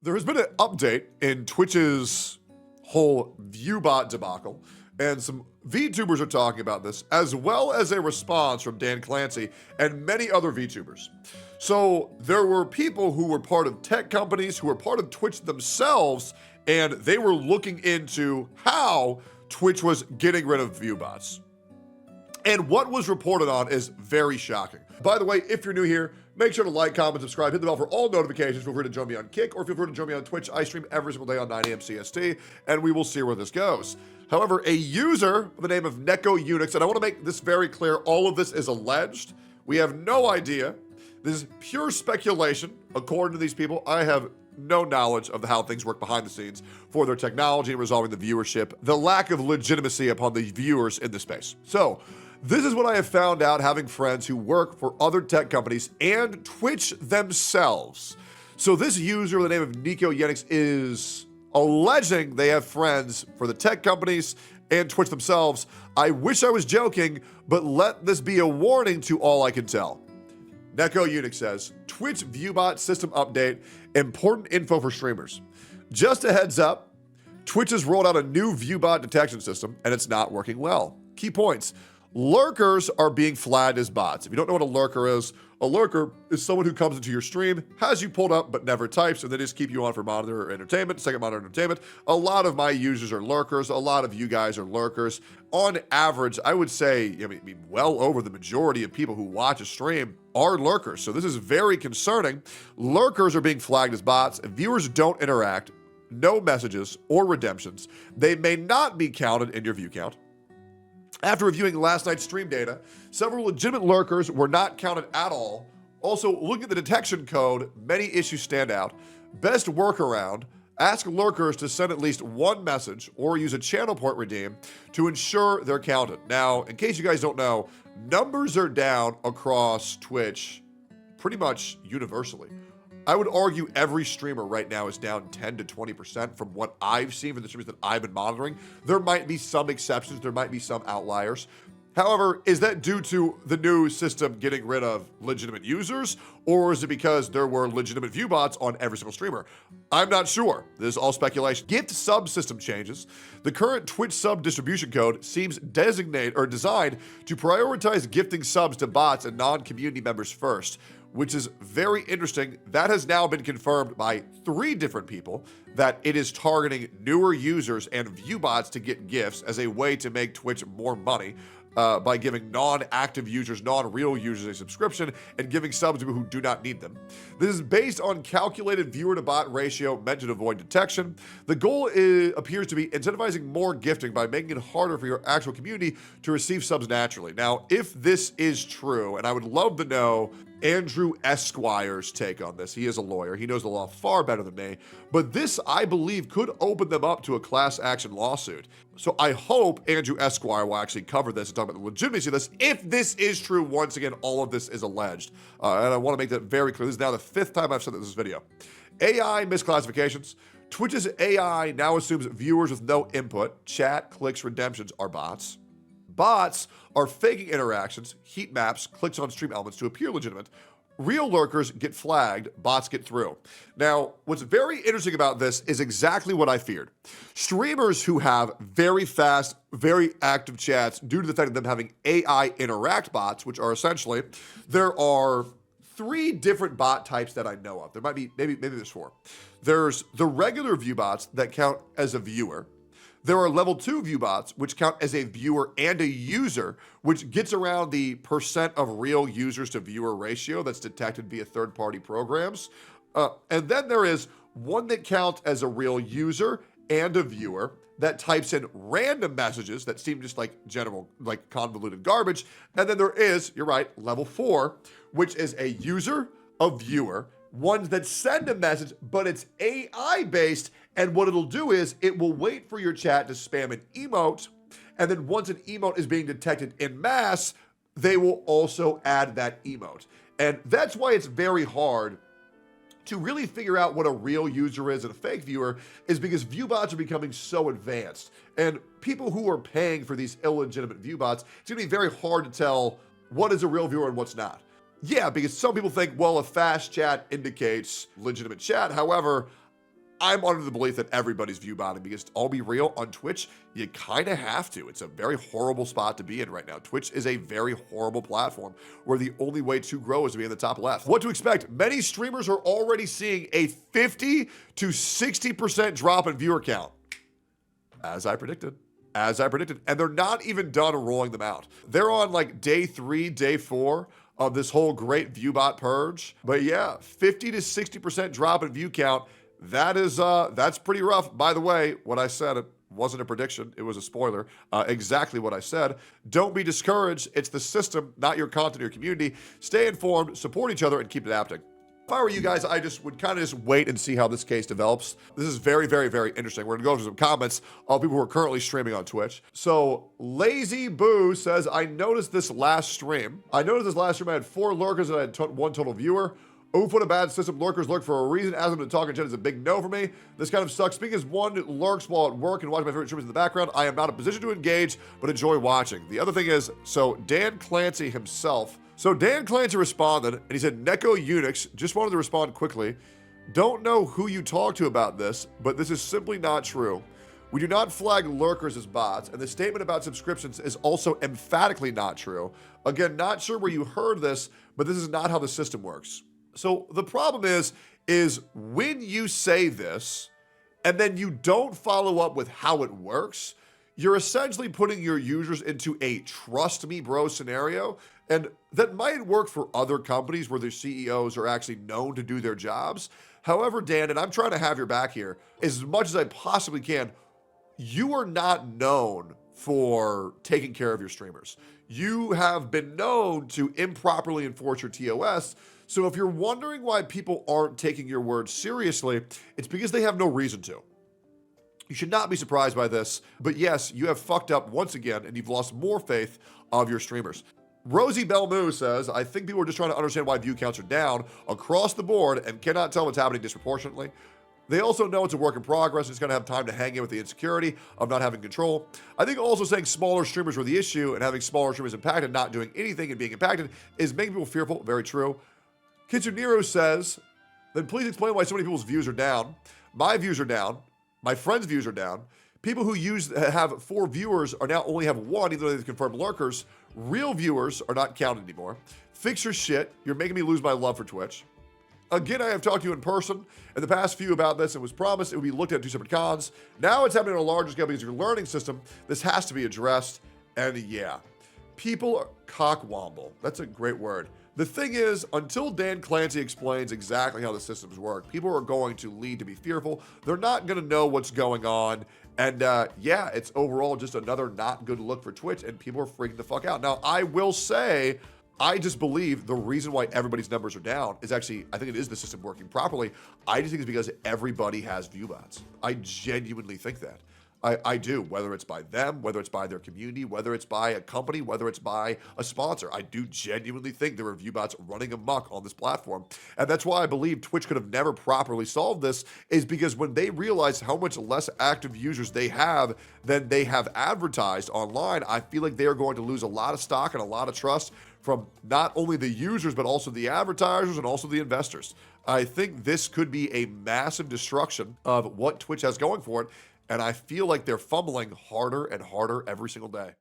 There has been an update in Twitch's whole ViewBot debacle, and some VTubers are talking about this, as well as a response from Dan Clancy and many other VTubers. So there were people who were part of tech companies, who were part of Twitch themselves, and they were looking into how Twitch was getting rid of ViewBots. And what was reported on is very shocking. By the way, if you're new here, make sure to like, comment, subscribe, hit the bell for all notifications. Feel free to join me on Kick, or feel free to join me on Twitch. I stream every single day on 9 a.m. CST, and we will see where this goes. However, a user by the name of Neko Unix, and I want to make this very clear, all of this is alleged. We have no idea. This is pure speculation, according to these people. I have no knowledge of how things work behind the scenes for their technology and resolving the viewership, the lack of legitimacy upon the viewers in this space. So, this is what I have found out having friends who work for other tech companies and Twitch themselves. So this user with the name of Neko Unix is alleging they have friends for the tech companies and Twitch themselves. I wish I was joking, but let this be a warning to all I can tell. Neko Unix says, Twitch ViewBot system update, important info for streamers. Just a heads up, Twitch has rolled out a new ViewBot detection system and it's not working well. Key points. Lurkers are being flagged as bots. If you don't know what a lurker is someone who comes into your stream, has you pulled up but never types, and they just keep you on for monitor entertainment, second monitor entertainment. A lot of my users are lurkers. A lot of you guys are lurkers. On average, I would say, well over the majority of people who watch a stream are lurkers. So this is very concerning. Lurkers are being flagged as bots. If viewers don't interact, no messages or redemptions, they may not be counted in your view count. After reviewing last night's stream data, several legitimate lurkers were not counted at all. Also, looking at the detection code, many issues stand out. Best workaround, ask lurkers to send at least one message or use a channel point redeem to ensure they're counted. Now, in case you guys don't know, numbers are down across Twitch pretty much universally. I would argue every streamer right now is down 10 to 20% from what I've seen from the streamers that I've been monitoring. There might be some exceptions, there might be some outliers. However, is that due to the new system getting rid of legitimate users, or is it because there were legitimate ViewBots on every single streamer? I'm not sure. This is all speculation. Gift sub system changes. The current Twitch sub distribution code seems designate or designed to prioritize gifting subs to bots and non-community members first, which is very interesting. That has now been confirmed by 3 different people, that it is targeting newer users and ViewBots to get gifts as a way to make Twitch more money by giving non-active users, non-real users a subscription and giving subs to people who do not need them. This is based on calculated viewer to bot ratio meant to avoid detection. The goal appears to be incentivizing more gifting by making it harder for your actual community to receive subs naturally. Now, if this is true, and I would love to know Andrew Esquire's take on this. He is a lawyer. He knows the law far better than me. But this, I believe, could open them up to a class action lawsuit. So I hope Andrew Esquire will actually cover this and talk about the legitimacy of this. If this is true, once again, all of this is alleged. And I want to make that very clear. This is now the 5th time I've said this video. AI misclassifications. Twitch's AI now assumes viewers with no input, chat, clicks, redemptions are bots. Bots are faking interactions, heat maps, clicks on stream elements to appear legitimate. Real lurkers get flagged, bots get through. Now, what's very interesting about this is exactly what I feared. Streamers who have very fast, very active chats due to the fact of them having AI interact bots, which are essentially, there are 3 different bot types that I know of. There might be, maybe there's 4. There's the regular view bots that count as a viewer. There are level 2 ViewBots, which count as a viewer and a user, which gets around the percent of real users to viewer ratio that's detected via third-party programs. And then there is one that counts as a real user and a viewer that types in random messages that seem just like general, like convoluted garbage. And then there is, you're right, level 4, which is a user, a viewer, ones that send a message, but it's AI-based, and what it'll do is it will wait for your chat to spam an emote, and then once an emote is being detected en masse, they will also add that emote. And that's why it's very hard to really figure out what a real user is and a fake viewer, is because ViewBots are becoming so advanced. And people who are paying for these illegitimate ViewBots, it's gonna be very hard to tell what is a real viewer and what's not. Yeah, because some people think, well, a fast chat indicates legitimate chat. However, I'm under the belief that everybody's view botting because I'll be real, on Twitch, you kind of have to. It's a very horrible spot to be in right now. Twitch is a very horrible platform where the only way to grow is to be in the top left. What to expect? Many streamers are already seeing a 50 to 60% drop in viewer count. As I predicted. As I predicted. And they're not even done rolling them out. They're on like day 3, day 4 of this whole great viewbot purge. But yeah, 50 to 60% drop in view count. That's pretty rough. By the way, what I said, it wasn't a prediction. It was a spoiler. Exactly what I said. Don't be discouraged. It's the system, not your content or your community. Stay informed, support each other, and keep adapting. If I were you guys, I would kind of just wait and see how this case develops. This is very, very, very interesting. We're gonna go through some comments of people who are currently streaming on Twitch. So Lazy Boo says, I noticed this last stream. I had 4 lurkers and I had 1 total viewer. Oof, what a bad system. Lurkers lurk for a reason. Asking them to talk in chat is a big no for me. This kind of sucks. Speaking as one lurks while at work and watching my favorite streamers in the background, I am not in a position to engage, but enjoy watching. The other thing is, so Dan Clancy himself. So Dan Clancy responded, and he said, Neko Unix, just wanted to respond quickly. Don't know who you talked to about this, but this is simply not true. We do not flag lurkers as bots, and the statement about subscriptions is also emphatically not true. Again, not sure where you heard this, but this is not how the system works. So the problem is when you say this and then you don't follow up with how it works, you're essentially putting your users into a trust me bro scenario. And that might work for other companies where their CEOs are actually known to do their jobs. However, Dan, and I'm trying to have your back here, as much as I possibly can, you are not known for taking care of your streamers. You have been known to improperly enforce your TOS. So if you're wondering why people aren't taking your words seriously, it's because they have no reason to. You should not be surprised by this, but yes, you have fucked up once again and you've lost more faith of your streamers. Rosie Belmoo says, I think people are just trying to understand why view counts are down across the board and cannot tell what's happening disproportionately. They also know it's a work in progress. It's going to have time to hang in with the insecurity of not having control. I think also saying smaller streamers were the issue and having smaller streamers impacted, not doing anything and being impacted is making people fearful. Very true. Kitsuniro says, then please explain why so many people's views are down. My views are down. My friends' views are down. People who have 4 viewers are now only have 1, even though they've confirmed lurkers. Real viewers are not counted anymore. Fix your shit. You're making me lose my love for Twitch. Again, I have talked to you in person in the past few about this and was promised it would be looked at 2 separate cons. Now it's happening on a larger scale because of your learning system. This has to be addressed. And yeah, people are cockwomble. That's a great word. The thing is, until Dan Clancy explains exactly how the systems work, people are going to lead to be fearful. They're not going to know what's going on. And yeah, it's overall just another not good look for Twitch, and people are freaking the fuck out. Now, I will say, I just believe the reason why everybody's numbers are down is actually, I think it is the system working properly. I just think it's because everybody has view bots. I genuinely think that. I do, whether it's by them, whether it's by their community, whether it's by a company, whether it's by a sponsor. I do genuinely think there are view bots running amok on this platform. And that's why I believe Twitch could have never properly solved this, is because when they realize how much less active users they have than they have advertised online, I feel like they are going to lose a lot of stock and a lot of trust from not only the users, but also the advertisers and also the investors. I think this could be a massive destruction of what Twitch has going for it. And I feel like they're fumbling harder and harder every single day.